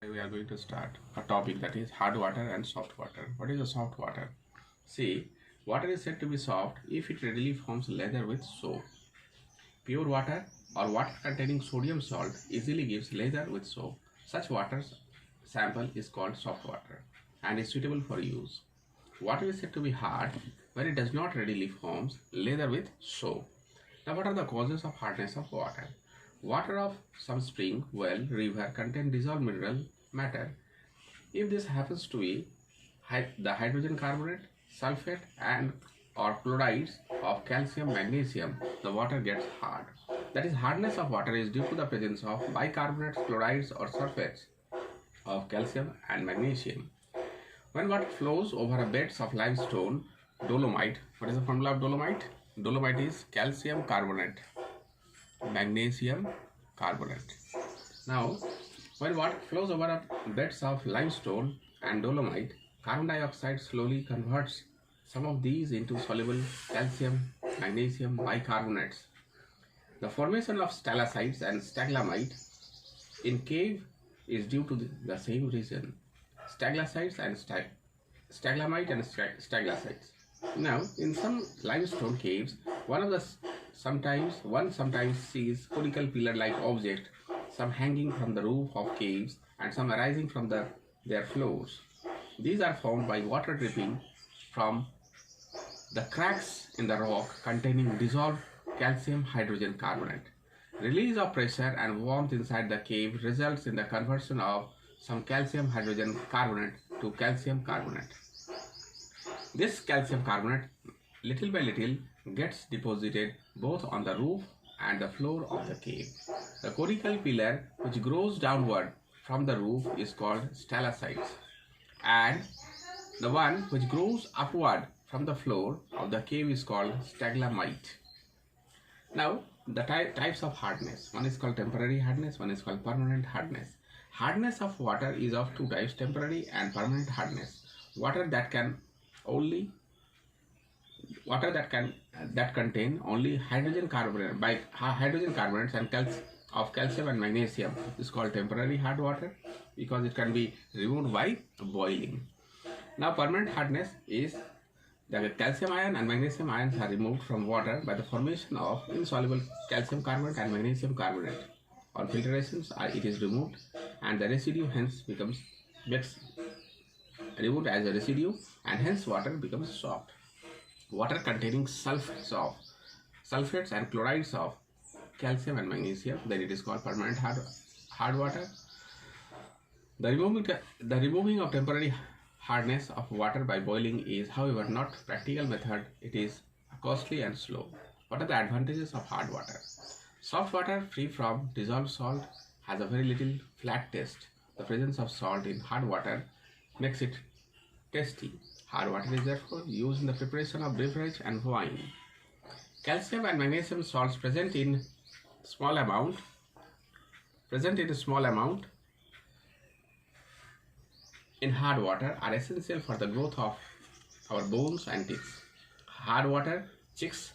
We are going to start a topic that is hard water and soft water. What is a soft water? See, water is said to be soft if it readily forms lather with soap. Pure water or water containing sodium salt easily gives lather with soap. Such water sample is called soft water and is suitable for use. Water is said to be hard when it does not readily forms lather with soap. Now, what are the causes of hardness of water? Water of some spring, well, river contain dissolved mineral matter. If this happens to be the hydrogen carbonate, sulfate and or chlorides of calcium, magnesium, the water gets hard. That is, hardness of water is due to the presence of bicarbonates, chlorides or sulfates of calcium and magnesium. When water flows over beds of limestone, dolomite, what is the formula of dolomite? Dolomite is calcium carbonate, magnesium carbonate. Now, when water flows over beds of limestone and dolomite, carbon dioxide slowly converts some of these into soluble calcium, magnesium bicarbonates. The formation of stalactites and stalagmite in cave is due to the same reason. Stalactites and stalagmite and stalactites. Now, in some limestone caves, one sometimes sees conical pillar-like object, some hanging from the roof of caves and some arising from their floors. These are formed by water dripping from the cracks in the rock containing dissolved calcium hydrogen carbonate. Release of pressure and warmth inside the cave results in the conversion of some calcium hydrogen carbonate to calcium carbonate. This calcium carbonate, little by little, gets deposited both on the roof and the floor of the cave. The conical pillar which grows downward from the roof is called stalactites, and the one which grows upward from the floor of the cave is called stalagmite. Now, the types of hardness. One is called temporary hardness, one is called permanent hardness. Hardness of water is of two types, temporary and permanent hardness. Water that contain only hydrogen carbonates and calcium and magnesium is called temporary hard water because it can be removed by boiling. Now, permanent hardness is the calcium ion and magnesium ions are removed from water by the formation of insoluble calcium carbonate and magnesium carbonate. On filtrations, it is removed and the residue hence gets removed as a residue, and hence water becomes soft. Water containing sulfates and chlorides of calcium and magnesium, then it is called permanent hard water. The removing of temporary hardness of water by boiling is, however, not practical method. It is costly and slow. What are the advantages of hard water? Soft water free from dissolved salt has a very little flat taste. The presence of salt in hard water makes it tasty. Hard water is therefore used in the preparation of beverage and wine. Calcium and magnesium salts present in a small amount in hard water are essential for the growth of our bones and teeth. Hard water checks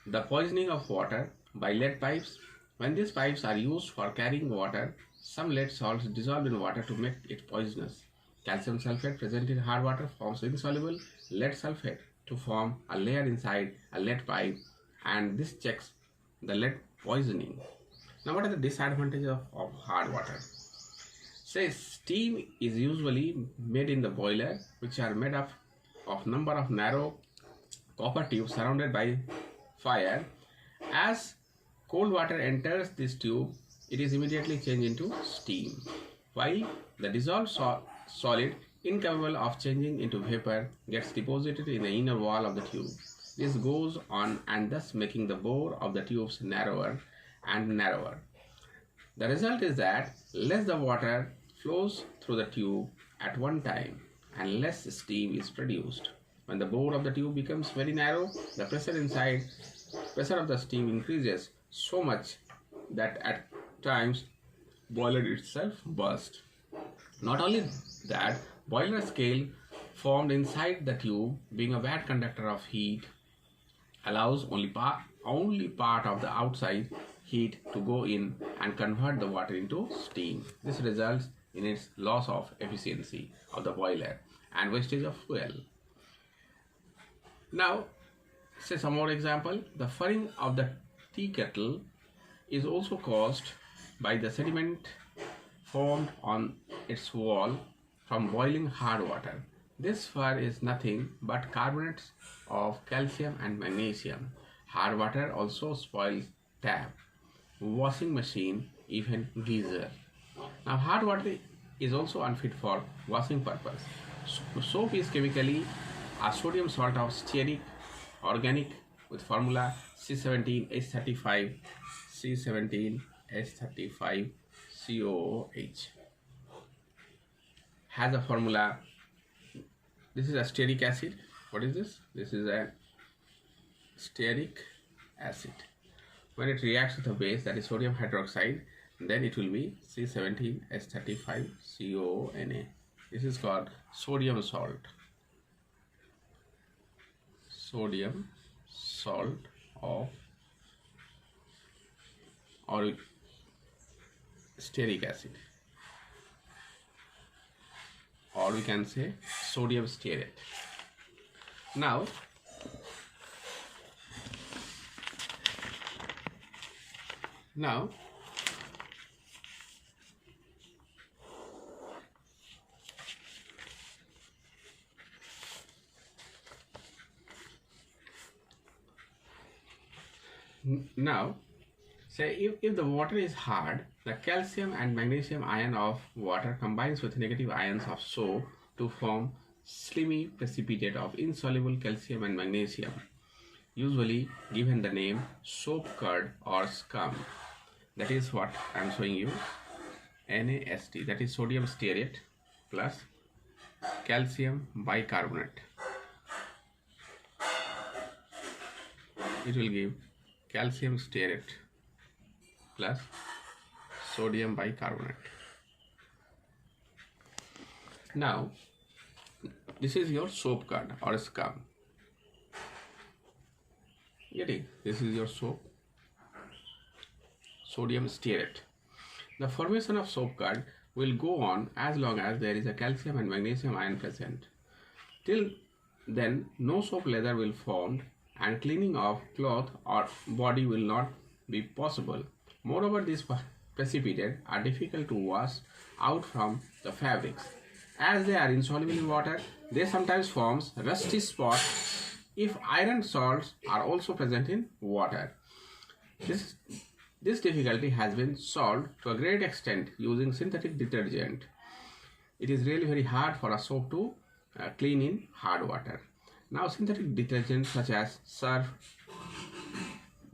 the poisoning of water by lead pipes. When these pipes are used for carrying water, some lead salts dissolve in water to make it poisonous. Calcium sulfate present in hard water forms insoluble lead sulfate to form a layer inside a lead pipe, and this checks the lead poisoning. Now, what are the disadvantages of hard water? Say, steam is usually made in the boiler, which are made up of number of narrow copper tubes surrounded by fire. As cold water enters this tube, it is immediately changed into steam, while the dissolved solid, incapable of changing into vapor, gets deposited in the inner wall of the tube. This goes on and thus making the bore of the tubes narrower and narrower. The result is that less the water flows through the tube at one time and less steam is produced. When the bore of the tube becomes very narrow, the pressure of the steam increases so much that at times boiler itself bursts. Not only that, boiler scale formed inside the tube, being a bad conductor of heat, allows only part of the outside heat to go in and convert the water into steam. This results in its loss of efficiency of the boiler and wastage of fuel. Now, say some more example. The furring of the tea kettle is also caused by the sediment formed on its wall from boiling hard water. This fur is nothing but carbonates of calcium and magnesium. Hard water also spoils tap, washing machine, even geyser. Now, hard water is also unfit for washing purpose. Soap is chemically a sodium salt of stearic organic with formula C17H35 C17H35 COOH. Has a formula. This is a stearic acid. What is this? This is a stearic acid. When it reacts with a base, that is sodium hydroxide, then it will be C17H35COONA. This is called sodium salt. Sodium salt of or stearic acid, or we can say sodium stearate. Now, now say if the water is hard, the calcium and magnesium ion of water combines with negative ions of soap to form slimy precipitate of insoluble calcium and magnesium, usually given the name soap curd or scum. That is what I am showing you. NaST, that is sodium stearate plus calcium bicarbonate. It will give calcium stearate plus sodium bicarbonate. Now, this is your soap curd or scum. Getting? This is your soap, sodium stearate. The formation of soap curd will go on as long as there is a calcium and magnesium ion present. Till then, no soap lather will form and cleaning of cloth or body will not be possible. Moreover, these precipitates are difficult to wash out from the fabrics. As they are insoluble in water, they sometimes form rusty spots if iron salts are also present in water. This difficulty has been solved to a great extent using synthetic detergent. It is really very hard for a soap to clean in hard water. Now, synthetic detergents such as surf,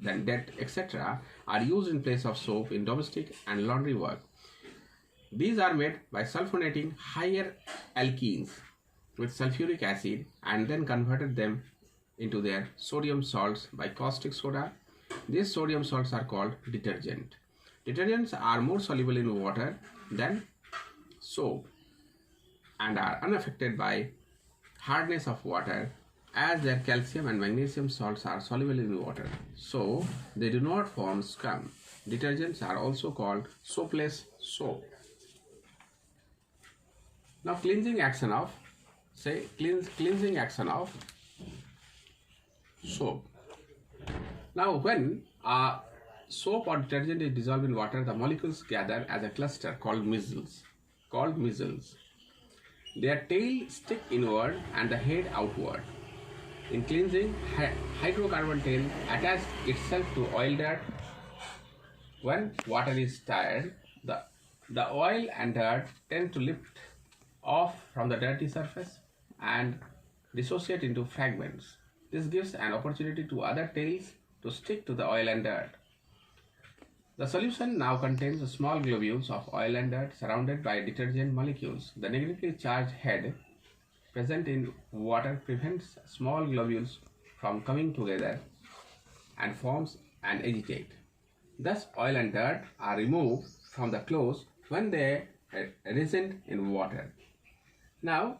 then DET, etc. are used in place of soap in domestic and laundry work. These are made by sulfonating higher alkenes with sulfuric acid and then converted them into their sodium salts by caustic soda. These sodium salts are called detergent. Detergents are more soluble in water than soap and are unaffected by hardness of water, as their calcium and magnesium salts are soluble in water, so they do not form scum. Detergents are also called soapless soap. Now, cleansing action of soap. Now, when a soap or detergent is dissolved in water, the molecules gather as a cluster called micelles. Their tail stick inward and the head outward. In cleansing, hydrocarbon tail attaches itself to oil dirt. When water is stirred, the oil and dirt tend to lift off from the dirty surface and dissociate into fragments. This gives an opportunity to other tails to stick to the oil and dirt. The solution now contains small globules of oil and dirt surrounded by detergent molecules. The negatively charged head present in water prevents small globules from coming together and forms an agitate. Thus, oil and dirt are removed from the clothes when they resent in water. Now,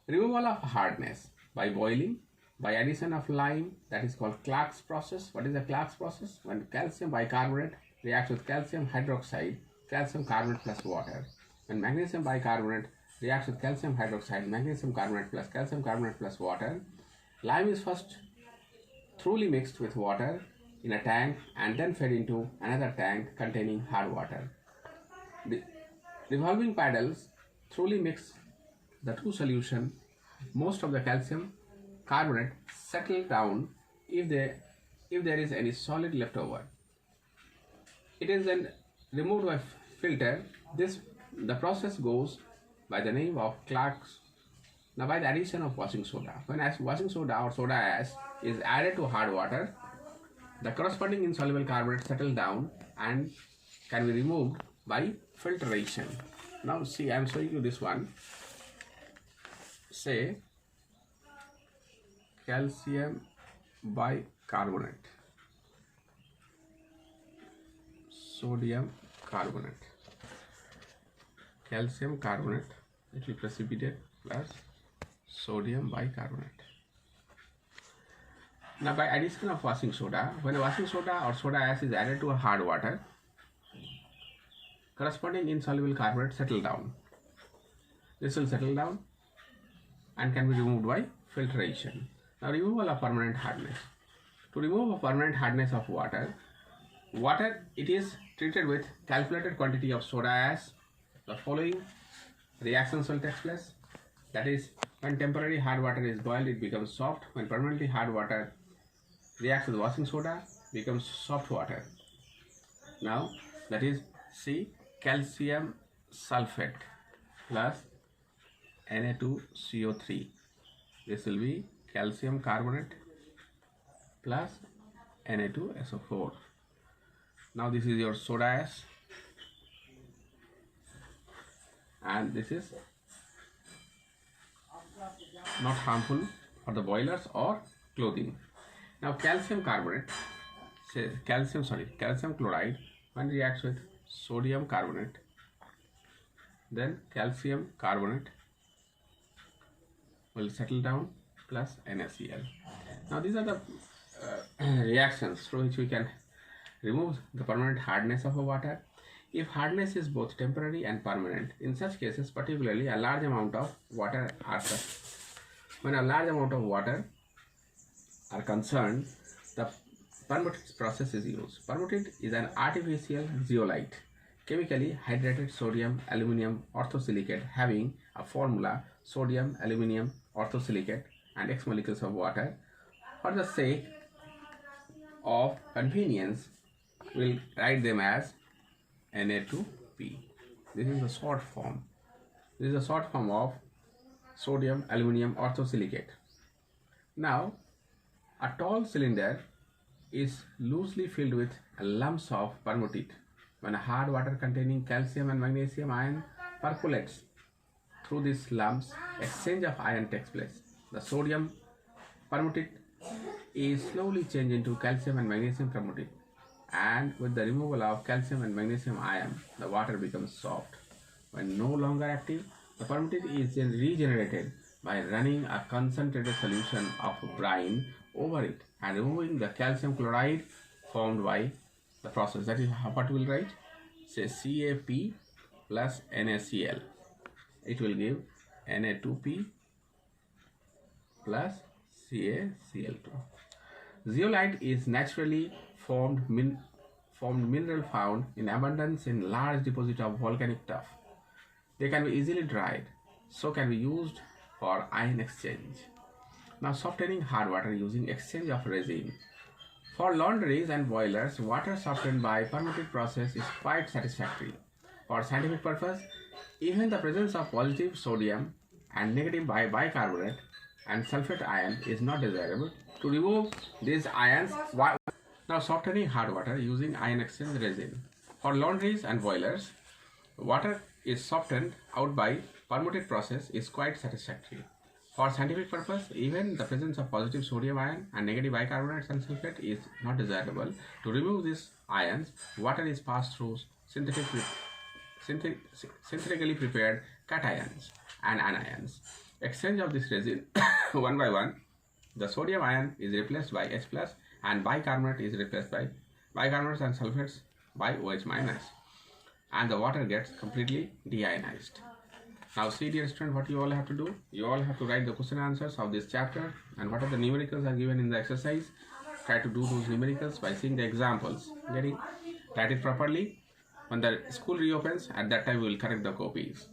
removal of hardness by boiling, by addition of lime, that is called Clark's process. What is the Clark's process? When calcium bicarbonate reacts with calcium hydroxide, calcium carbonate plus water. when magnesium bicarbonate reacts with calcium hydroxide, magnesium carbonate plus calcium carbonate plus water, lime is first thoroughly mixed with water in a tank and then fed into another tank containing hard water. The revolving paddles thoroughly mix the two solutions. Most of the calcium carbonate settle down if there is any solid left over. It is then removed by filter. The process goes by the name of Clark's. Now, by the addition of washing soda, when washing soda or soda ash is added to hard water, the corresponding insoluble carbonate settle down and can be removed by filtration. Now, see, I am showing you this one. Say calcium bicarbonate, sodium carbonate, calcium carbonate, it will precipitate plus sodium bicarbonate. Now, by addition of washing soda, when washing soda or soda ash is added to a hard water, corresponding insoluble carbonate settle down. This will settle down and can be removed by filtration. Now, removal of permanent hardness. To remove a permanent hardness of water, it is treated with calculated quantity of soda ash. The following reactions will take place. That is, when temporary hard water is boiled, it becomes soft. When permanently hard water reacts with washing soda, becomes soft water. Now, that is, see, calcium sulfate plus Na2CO3. This will be calcium carbonate plus Na2SO4. Now, this is your soda ash, and this is not harmful for the boilers or clothing. Now, calcium chloride, when reacts with sodium carbonate, then calcium carbonate will settle down plus NaCl. Now, these are the reactions through which we can remove the permanent hardness of a water. If hardness is both temporary and permanent, in such cases, particularly a large amount of water when a large amount of water are concerned, the permutate process is used. Permutate is an artificial zeolite, chemically hydrated sodium aluminum orthosilicate having a formula sodium aluminum orthosilicate and X molecules of water. For the sake of convenience, we'll write them as Na2P. This is the short form. This is a short form of sodium aluminum orthosilicate. Now, a tall cylinder is loosely filled with lumps of permutate. When a hard water containing calcium and magnesium ion percolates through these lumps, exchange of ion takes place. The sodium permutate is slowly changed into calcium and magnesium permutate, and with the removal of calcium and magnesium ion, the water becomes soft. When no longer active, the permutate is then regenerated by running a concentrated solution of brine over it and removing the calcium chloride formed by the process. That is what we will write. Say CaP plus NaCl. It will give Na2P plus CaCl2. Zeolite is naturally formed mineral found in abundance in large deposit of volcanic tuff. They can be easily dried, so can be used for ion exchange. Now, softening hard water using exchange of resin. For laundries and boilers, water softened by permutate process is quite satisfactory. For scientific purpose, even the presence of positive sodium and negative bicarbonate and sulfate ion is not desirable. To remove these ions, now softening hard water using ion exchange resin. For laundries and boilers, water is softened out by permutate process is quite satisfactory. For scientific purpose, even the presence of positive sodium ion and negative bicarbonates and sulfate is not desirable. To remove these ions, water is passed through synthetically prepared cations and anions. Exchange of this resin one by one, the sodium ion is replaced by H plus and bicarbonate is replaced by bicarbonates and sulfates by OH minus. and the water gets completely deionized. Now see, dear student, what you all have to do. You all have to write the question answers of this chapter, and what are the numericals are given in the exercise. Try to do those numericals by seeing the examples. Getting write it properly. When the school reopens, at that time we will correct the copies.